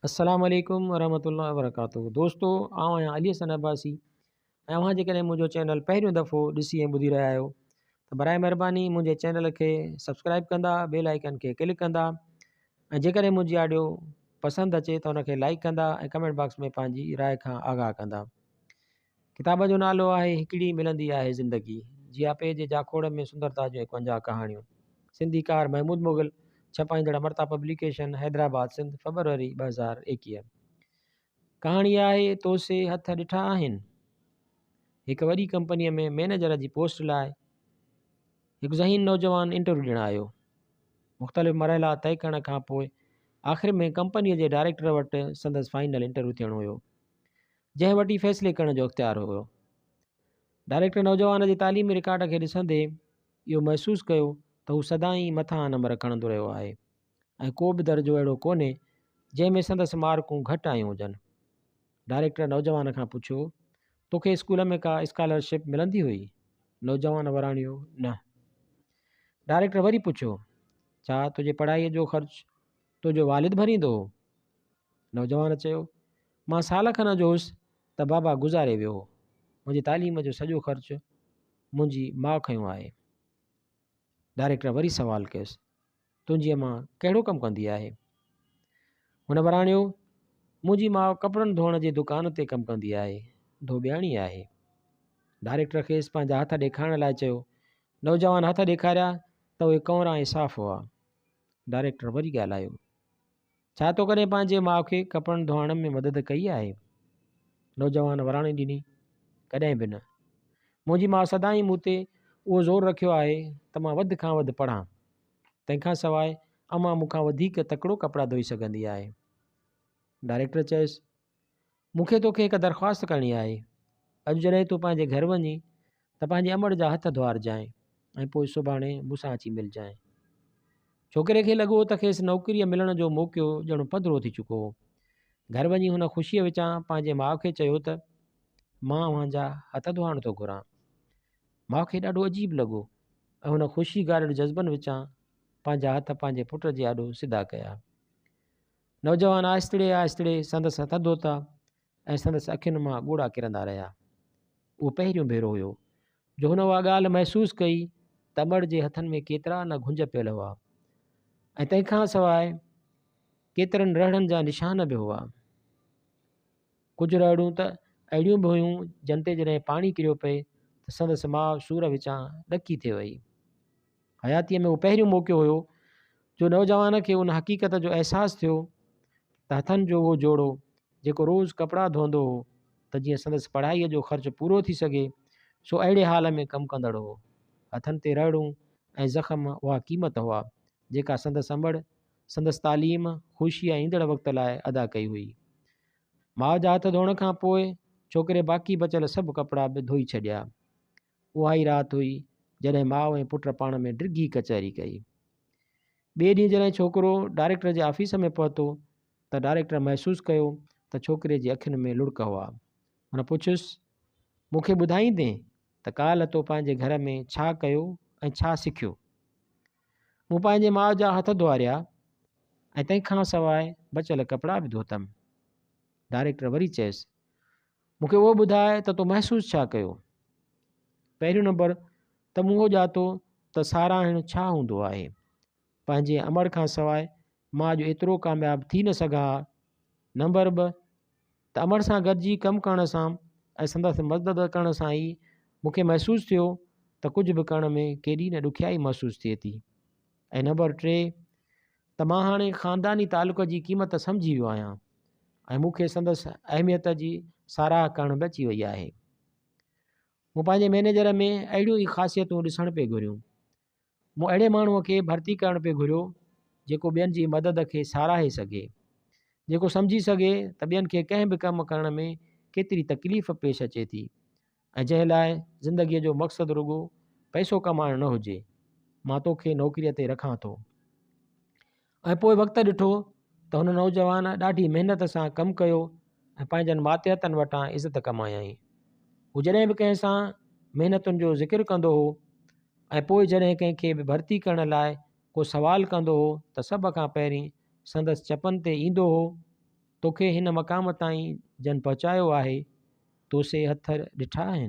अस्सलामुअलैकुम वरहमतुल्लाहि वबरकातुहू। दोस्तों, आउं आहियां अली हसन अब्बासी ऐं अव्हां जेकॾहिं मुंहिंजो चैनल पहिरियों दफ़ो ॾिसी ऐं ॿुधी रहिया आहियो त बराए महिरबानी मुंहिंजे चैनल खे सब्सक्राइब कंदा, बेल आइकन खे क्लिक कंदा ऐं जेकॾहिं मुंहिंजी ऑडियो पसंदि अचे त उनखे लाइक कंदा ऐं कमेंट बॉक्स में पंहिंजी राय खां आगाह कंदा। किताब जो नालो आहे हिकिड़ी मिलंदी आहे ज़िंदगी, जिया पे जे जाखोड़ में सुंदरता जूं 51 कहाणियूं। सिंधीकार महमूद मुग़ल, छपाईंदड़ अमरता पब्लिकेशन, हैदराबाद सिंध, फरवरी 2021। कहाणी आहे तो से हथ ॾिठा आहिनि। हिकु वॾी कंपनीअ में मैनेजर जी पोस्ट लाइ हिकु ज़हीन नौजवान इंटरव्यू ॾियणु आयो। मुख़्तलिफ़ मरहला तय करण खां पोइ आख़िर में कंपनीअ जे डायरेक्टर वटि संदसि फाइनल इंटरव्यू थियणो हुयो, जंहिं वटि फ़ैसिले करण जो इख़्तियार हुयो। डायरेक्टर नौजवान जे तालीमी रिकॉर्ड खे ॾिसंदे इहो महसूसु कयो त हू सदाईं मथां नंबर खणंदो रहियो आहे ऐं को बि दर्जो अहिड़ो कोन्हे जंहिंमें संदसि मार्कूं घटि आयूं हुजनि। डायरेक्टर नौजवान खां पुछियो, तोखे स्कूल में का स्कॉलरशिप मिलंदी हुई? नौजवान वराणियो, न। डायरेक्टर वरी पुछियो, छा तुंहिंजे पढ़ाईअ जो ख़र्चु तुंहिंजो वालिद भरींदो हो? नौजवान चयो, मां साल खनि जो हुउसि त बाबा गुज़ारे वियो हो। मुंहिंजी तालीम जो सॼो ख़र्चु मुंहिंजी माउ खयों आहे। डायरेक्टर वरी सवालु कयुसि, तुंहिंजी मां कहिड़ो कमु कंदी आहे? हुन वराणियो, मुंहिंजी माउ कपिड़नि धोअण जे दुकान ते कमु कंदी आहे, धोबियाणी आहे। डायरेक्टर खेसि पंहिंजा हथ ॾेखारण लाइ चयो। नौजवान हथ ॾेखारिया त उहे कंवरा ऐं साफ़ हुआ। डायरेक्टर वरी ॻाल्हायो, छा तो कॾहिं पंहिंजे माउ खे कपिड़नि धोअण में मदद कई आहे? नौजवान वराणी ॾिनी, कॾहिं बि न। मुंहिंजी माउ सदाईं मूं ते उहो ज़ोर रखियो आहे त मां वधि खां वधि पढ़ां। तंहिंखां सवाइ अमां मूंखां वधीक तकिड़ो कपिड़ा धोई सघंदी आहे। डायरेक्टर चयुसि, मूंखे तोखे हिकु दरख़्वास्त करणी आहे। अॼु जॾहिं तूं पंहिंजे घर वञी त पंहिंजे अमड़ जा हथ धुआरजांइ ऐं पोइ सुभाणे मूंसां अची मिलजांइ। छोकिरे खे लॻो त खेसि नौकिरीअ मिलण जो मौक़ो ॼणो पधिरो थी चुको हो। घर वञी हुन ख़ुशीअ विचां पंहिंजे माउ खे चयो त मां अव्हांजा हथ धुआण थो घुरां। माउ खे ॾाढो अजीब लॻो ऐं हुन ख़ुशी ॻाढ़ड़ि जज़्बनि विचां पंहिंजा हथ पंहिंजे पुट जे आॾो सिधा कया। नौजवान आहिस्ते आहिस्ते संदसि हथ धोता ऐं संदसि अखियुनि मां ॻोढ़ा किरंदा रहिया। उहो पहिरियों भेरो हुयो जो हुन उहा ॻाल्हि महसूसु कई त अमड़ जे हथनि में केतिरा न घुंज पियल हुआ ऐं तंहिंखां सवाइ केतिरनि रहड़नि जा निशान बि हुआ। कुझु रहड़ियूं त अहिड़ियूं बि हुयूं जिन ते जॾहिं पाणी किरियो पए त संदसि माउ सूर विचां ॾकी थी वई। हयातीअ में उहो पहिरियों मौक़ो हुयो जो नौजवान खे उन हक़ीक़त जो अहसासु थियो त हथनि जो उहो जोड़ो जेको रोज़ु कपिड़ा धोईंदो हो त जीअं संदसि पढ़ाईअ जो ख़र्चु पूरो थी सघे, सो अहिड़े हाल में कमु कंदड़ हो। हथनि ते रहड़ूं ऐं ज़ख़्म उहा क़ीमत हुआ जेका संदसि अमड़ संदसि तालीम, ख़ुशी ऐं ईंदड़ वक़्त लाइ अदा कई हुई। माउ जा हथ धोअण खां पोइ छोकिरे बाक़ी बचियल सभु कपिड़ा बि धोई छॾिया। उहा ई राति हुई जॾहिं माउ ऐं पुट पाण में डिघी कचहरी कई। ॿिए ॾींहुं जॾहिं छोकिरो डायरेक्टर जे ऑफिस में पहुतो त डायरेक्टर महसूसु कयो त छोकिरे जी अखियुनि में लुढ़क हुआ। हुन पुछियुसि, मूंखे ॿुधाईंदे त काल्ह तो पंहिंजे घर में छा कयो ऐं छा सिखियो? मूं पंहिंजे माउ जा हथ धुआरिया ऐं तंहिंखां सवाइ बचियल कपिड़ा बि धोतमि। डायरेक्टर वरी चयुसि, मूंखे उहो ॿुधाए त तो महसूसु छा कयो? पहिरियों नंबर त मूं उहो ॼातो त साराहिणु छा हूंदो आहे। पंहिंजे अमड़ खां सवाइ मां जो एतिरो कामयाबु थी न सघां हा। नंबर 2 त अमड़ सां गॾिजी कमु करण सां ऐं संदसि मदद करण सां ई मूंखे महसूसु थियो त कुझु बि करण में केॾी न ॾुखियाई महसूसु थिए थी। ऐं नंबर 3 त मां हाणे ख़ानदानी तालुक़ जी क़ीमत सम्झी वियो आहियां ऐं मूंखे संदसि अहमियत जी साराह करण बि अची वई आहे। मूं पंहिंजे मैनेजर में अहिड़ियूं ई ख़ासियतूं ॾिसण पे घुरियूं। मूं अहिड़े माण्हूअ खे भर्ती करण पे घुरियो जेको ॿियनि जी मदद खे साराहे सघे, जेको सम्झी सघे त ॿियनि खे कंहिं बि कमु करण में केतिरी तकलीफ़ पेश अचे थी ऐं जंहिं लाइ ज़िंदगीअ जो मक़सदु रुॻो पैसो कमाइणु न हुजे। मां तोखे नौकिरीअ ते रखां थो। ऐं पोइ वक़्तु ॾिठो त हुन नौजवान ॾाढी महिनत सां कमु कयो ऐं पंहिंजनि मातहतनि वटां इज़त कमायईं। हू जॾहिं बि कंहिं सां महिनतुनि जो ज़िक्र कंदो हो ऐं पोइ जॾहिं कंहिंखे बि भर्ती करण लाइ को सवालु कंदो हो त सभ खां पहिरीं संदसि चपनि ते ईंदो हो तोखे हिन मक़ाम ताईं जन पहुचायो आहे, तो से हथ ॾिठा आहिनि।